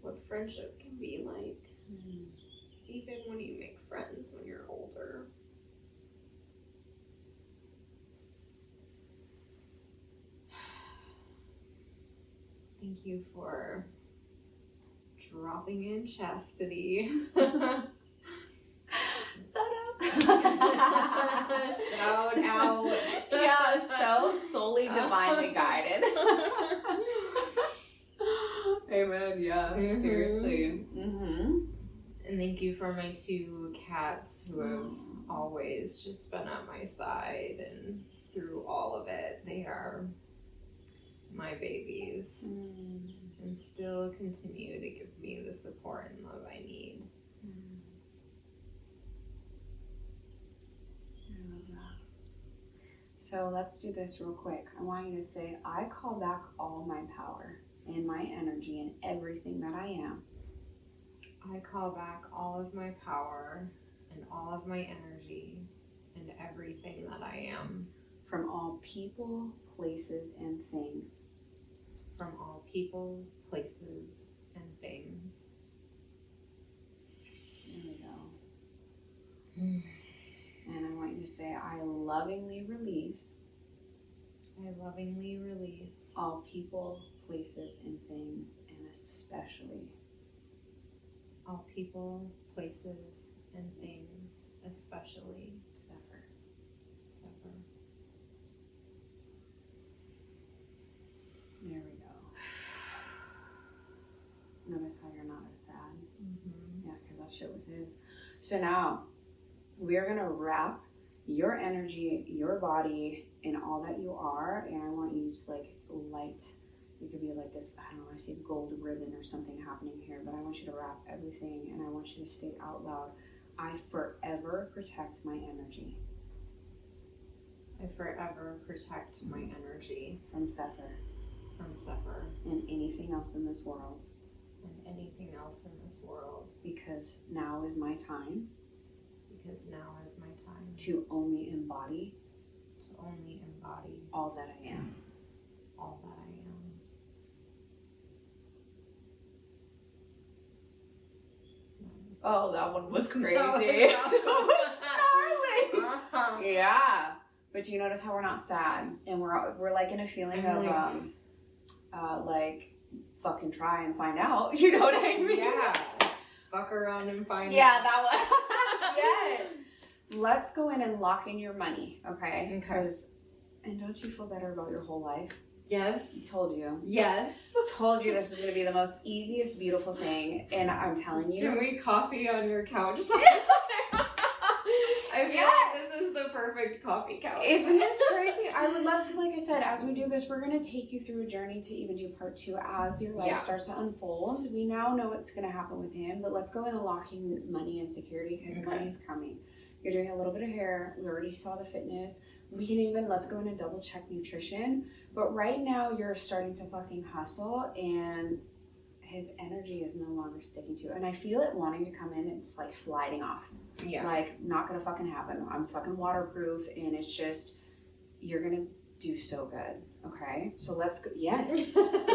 Speaker 1: What friendship can be like. Even when you make friends when you're older. Thank you for dropping in chastity. Shout out.
Speaker 2: Yeah, so solely divinely guided. Amen, yeah, seriously.
Speaker 1: And thank you for my 2 cats who have always just been at my side, and through all of it, they are my babies and still continue to give me the support and love I need.
Speaker 2: I love that. So let's do this real quick. I want you to say, I call back all my power and my energy and everything that I am.
Speaker 1: I call back all of my power and all of my energy and everything that I am.
Speaker 2: From all people, places, and things.
Speaker 1: From all people, places, and things.
Speaker 2: There we go. And I want you to say, I lovingly release.
Speaker 1: I lovingly release.
Speaker 2: All people, places, and things, and especially.
Speaker 1: All people, places, and things, especially.
Speaker 2: Suffer. There we go. Notice how you're not as sad.
Speaker 1: Mm-hmm.
Speaker 2: Yeah, because that shit was his. So now, we're going to wrap your energy, your body, in all that you are, and I want you to like light. It could be like this, I don't know, I see a gold ribbon or something happening here, but I want you to wrap everything, and I want you to state out loud, I forever protect my energy.
Speaker 1: I forever protect my energy.
Speaker 2: From suffer. And anything else in this world. Because now is my time. To only embody. All that I am. Oh, that one was crazy. Yeah. But you notice how we're not sad, and we're like in a feeling of like fucking try and find out. You know what I mean?
Speaker 1: Yeah. Fuck around and find out.
Speaker 2: Yeah, that one. Yes. Let's go in and lock in your money, okay? And don't you feel better about your whole life?
Speaker 1: Yes.
Speaker 2: Told you.
Speaker 1: Yes.
Speaker 2: Told you this was going to be the most easiest, beautiful thing. And I'm telling you.
Speaker 1: Can we coffee on your couch? I feel like this is the perfect coffee couch.
Speaker 2: Isn't this crazy? I would love to, like I said, as we do this, we're going to take you through a journey to even do part 2 as your life starts to unfold. We now know what's going to happen with him, but let's go in and lock in money and security because money is coming. You're doing a little bit of hair. We already saw the fitness. We can even, let's go in and double check nutrition. But right now you're starting to fucking hustle and his energy is no longer sticking to it. And I feel it wanting to come in and it's like sliding off.
Speaker 1: Yeah.
Speaker 2: Like, not gonna fucking happen. I'm fucking waterproof and it's just, you're gonna do so good. Okay? So let's go,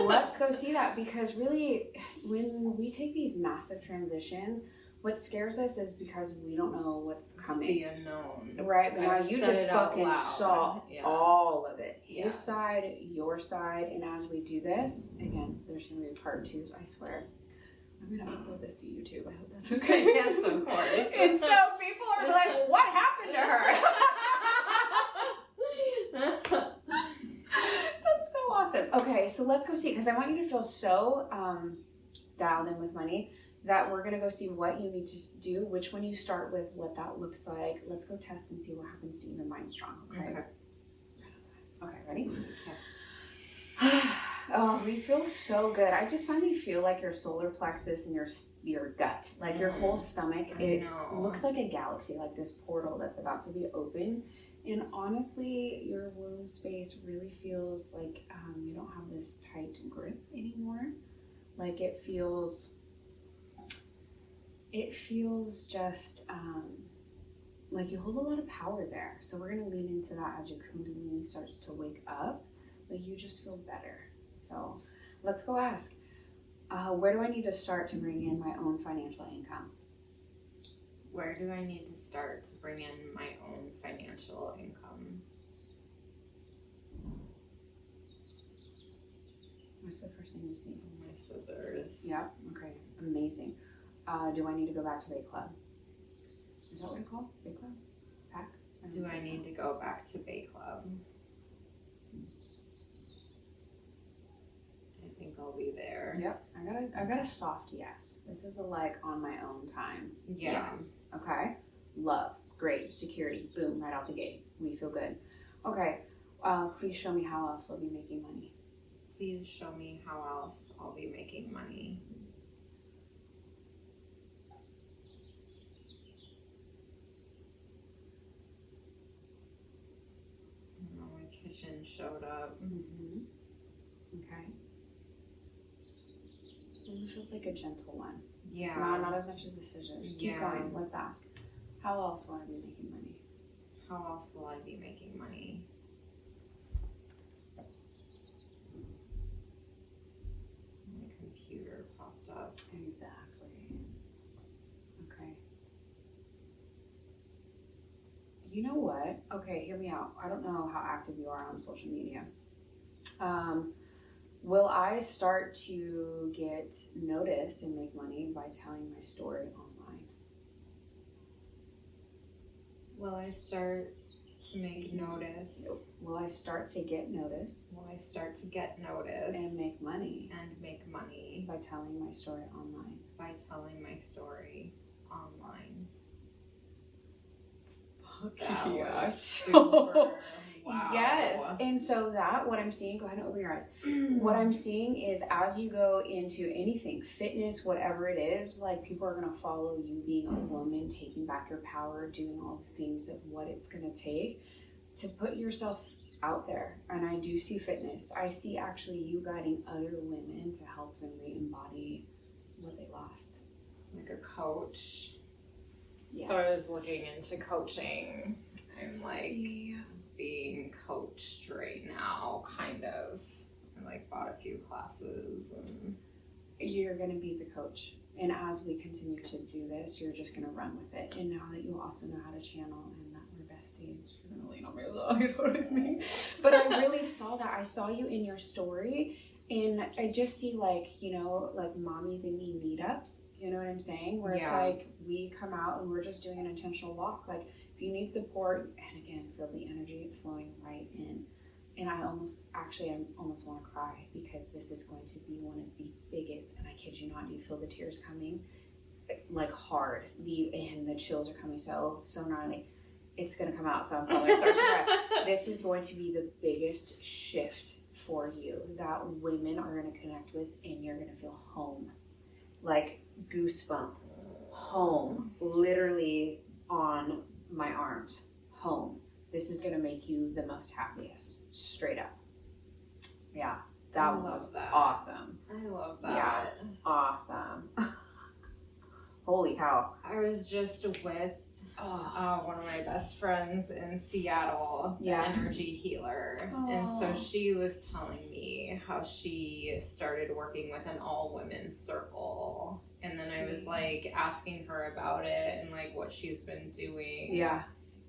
Speaker 2: let's go see that because really, when we take these massive transitions, what scares us is because we don't know what's coming.
Speaker 1: It's the unknown.
Speaker 2: Right, but now you just fucking saw all of it. His side, your side, and as we do this, again, there's going to be part 2, I swear. I'm going to upload this to YouTube. I hope that's okay.
Speaker 1: Yes, of course.
Speaker 2: And so people are like, well, what happened to her? That's so awesome. Okay, so let's go see, because I want you to feel so dialed in with money that we're going to go see what you need to do, which one you start with, what that looks like. Let's go test and see what happens to even mind strong, okay? Okay, ready? Okay. Oh, we feel so good. I just finally feel like your solar plexus and your gut, like your whole stomach, it looks like a galaxy, like this portal that's about to be open. And honestly, your womb space really feels like you don't have this tight grip anymore. Like it feels just like you hold a lot of power there. So we're going to lean into that as your kundalini starts to wake up, but you just feel better. So let's go ask, where do I need to start to bring in my own financial income?
Speaker 1: Where do I need to start to bring in my own financial income?
Speaker 2: What's the first thing you see?
Speaker 1: My scissors.
Speaker 2: Yeah, okay, amazing. Do I need to go back to Bay Club? Is that what it's called? Bay Club? Pack?
Speaker 1: Do I need to go back to Bay Club? I think I'll be there.
Speaker 2: Yep, I got a soft yes. This is a like on my own time.
Speaker 1: Yeah.
Speaker 2: Yes. Okay. Love. Great. Security. Boom. Right out the gate. We feel good. Okay. Please show me how else I'll be making money.
Speaker 1: Please show me how else I'll be making money. My kitchen showed up.
Speaker 2: Mm-hmm. Okay. It feels like a gentle one.
Speaker 1: Yeah.
Speaker 2: Not as much as the scissors. Keep going. Let's ask. How else will I be making money?
Speaker 1: How else will I be making money? My computer popped up.
Speaker 2: Exactly. Okay. you know what? Okay, hear me out. I don't know how active you are on social media. Will I start to get noticed and make money by telling my story online?
Speaker 1: Will I start to make notice?
Speaker 2: Nope. Will I start to get noticed?
Speaker 1: Will I start to get noticed?
Speaker 2: And make money?
Speaker 1: And make money.
Speaker 2: By telling my story online?
Speaker 1: By telling my story online. That was super, wow.
Speaker 2: Yes. And so what I'm seeing, go ahead and open your eyes. What I'm seeing is as you go into anything, fitness, whatever it is, like people are going to follow you being a woman, taking back your power, doing all the things of what it's going to take to put yourself out there. And I do see fitness. I see actually you guiding other women to help them re-embody what they lost.
Speaker 1: Like a coach.
Speaker 2: Yes.
Speaker 1: So I was looking into coaching. I'm like being coached right now, kind of. I like bought a few classes and
Speaker 2: you're gonna be the coach. And as we continue to do this, you're just gonna run with it. And now that you also know how to channel and that we're besties, you're gonna lean on me a little, you know what I mean? But I really saw that. I saw you in your story. And I just see like, you know, like mommies and me meetups, you know what I'm saying? Where it's like we come out and we're just doing an intentional walk. Like if you need support, and again, feel the energy, it's flowing right in. And I almost want to cry because this is going to be one of the biggest, and I kid you not, do you feel the tears coming? Like hard. And the chills are coming so gnarly. It's going to come out, so I'm probably starting to cry. This is going to be the biggest shift for you that women are going to connect with, and you're going to feel home. Like goosebump. Home. Literally on my arms. Home. This is going to make you the most happiest. Straight up. Yeah. That was awesome.
Speaker 1: I love that.
Speaker 2: Yeah. Awesome. Holy cow.
Speaker 1: I was just with one of my best friends in Seattle, the energy healer. And so she was telling me how she started working with an all-women circle. And then I was like asking her about it and like what she's been doing.
Speaker 2: Yeah.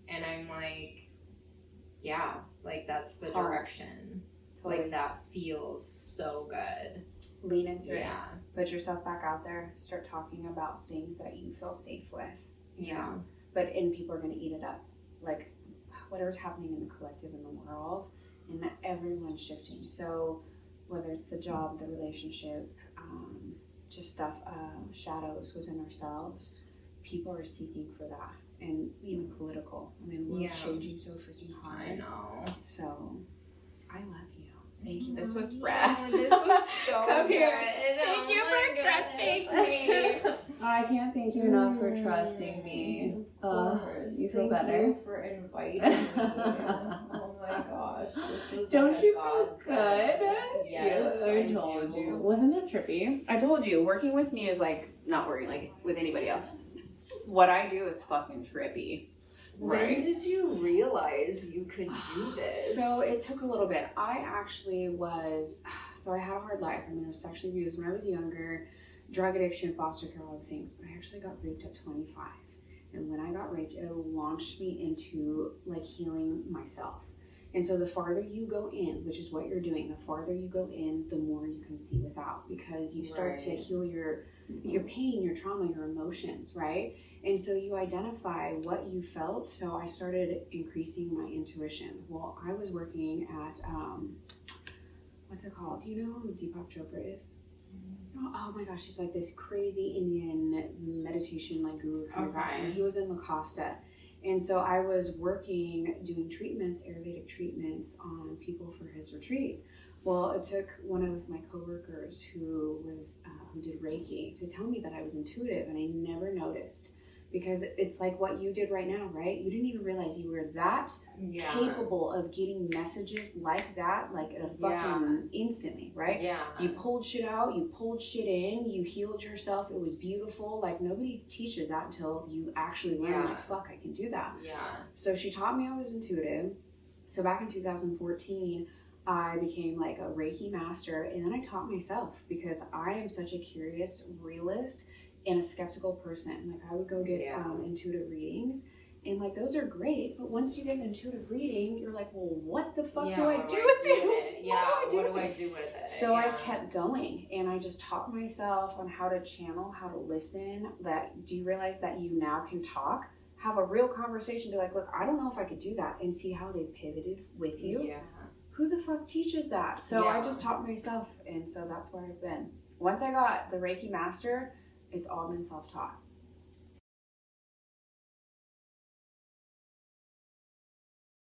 Speaker 1: And I'm like, yeah, like that's the direction. Totally. Like that feels so good.
Speaker 2: Lean into it.
Speaker 1: Yeah.
Speaker 2: Put yourself back out there. Start talking about things that you feel safe with.
Speaker 1: Yeah.
Speaker 2: But people are going to eat it up. Like whatever's happening in the collective in the world, and that everyone's shifting. So whether it's the job, the relationship, just stuff, shadows within ourselves, people are seeking for that. And even political. I mean, we're changing so freaking hard.
Speaker 1: I know.
Speaker 2: So I love you. Thank you. This was rad.
Speaker 1: This was so
Speaker 2: Come
Speaker 1: good.
Speaker 2: here. Thank you for trusting me. I can't thank you enough for trusting me. You feel better?
Speaker 1: Thank you for inviting me. Oh my gosh. This was
Speaker 2: Don't
Speaker 1: like
Speaker 2: you feel good?
Speaker 1: Yes,
Speaker 2: I told you. Wasn't it trippy? I told you, working with me is like not working like with anybody else. What I do is fucking trippy. Right?
Speaker 1: When did you realize you could do this?
Speaker 2: So it took a little bit. I actually I had a hard life. I mean, I was sexually abused when I was younger, drug addiction, foster care, all the things. But I actually got raped at 25. And when I got raped, it launched me into like healing myself. And so the farther you go in, which is what you're doing, the farther you go in, the more you can see without, because you start to heal your pain, your trauma, your emotions, right? And so you identify what you felt. So I started increasing my intuition. Well, I was working at, what's it called? Do you know who Deepak Chopra is? Oh my gosh, he's like this crazy Indian meditation like guru kind of guy. And he was in La Costa. And so I was working, doing treatments, Ayurvedic treatments on people for his retreats. Well, it took one of my coworkers who did Reiki to tell me that I was intuitive, and I never noticed, because it's like what you did right now, right? You didn't even realize you were that capable of getting messages like that, like at a fucking instantly, right?
Speaker 1: Yeah.
Speaker 2: You pulled shit out, you pulled shit in, you healed yourself. It was beautiful. Like nobody teaches that until you actually learn, like, fuck, I can do that.
Speaker 1: Yeah.
Speaker 2: So she taught me I was intuitive. So back in 2014, I became like a Reiki master, and then I taught myself, because I am such a curious realist and a skeptical person. Like I would go get intuitive readings, And like those are great, but once you get intuitive reading, you're like, well, what the fuck
Speaker 1: Yeah,
Speaker 2: do I
Speaker 1: what
Speaker 2: do
Speaker 1: do I
Speaker 2: with
Speaker 1: do
Speaker 2: it?
Speaker 1: with it? Yeah, what do I do with it?
Speaker 2: So I kept going, and I just taught myself on how to channel, how to listen. That do you realize that you now can talk, have a real conversation, be like, look, I don't know if I could do that, and see how they pivoted with you.
Speaker 1: Yeah.
Speaker 2: Who the fuck teaches that? So I just taught myself, and so that's where I've been. Once I got the Reiki master, it's all been self-taught.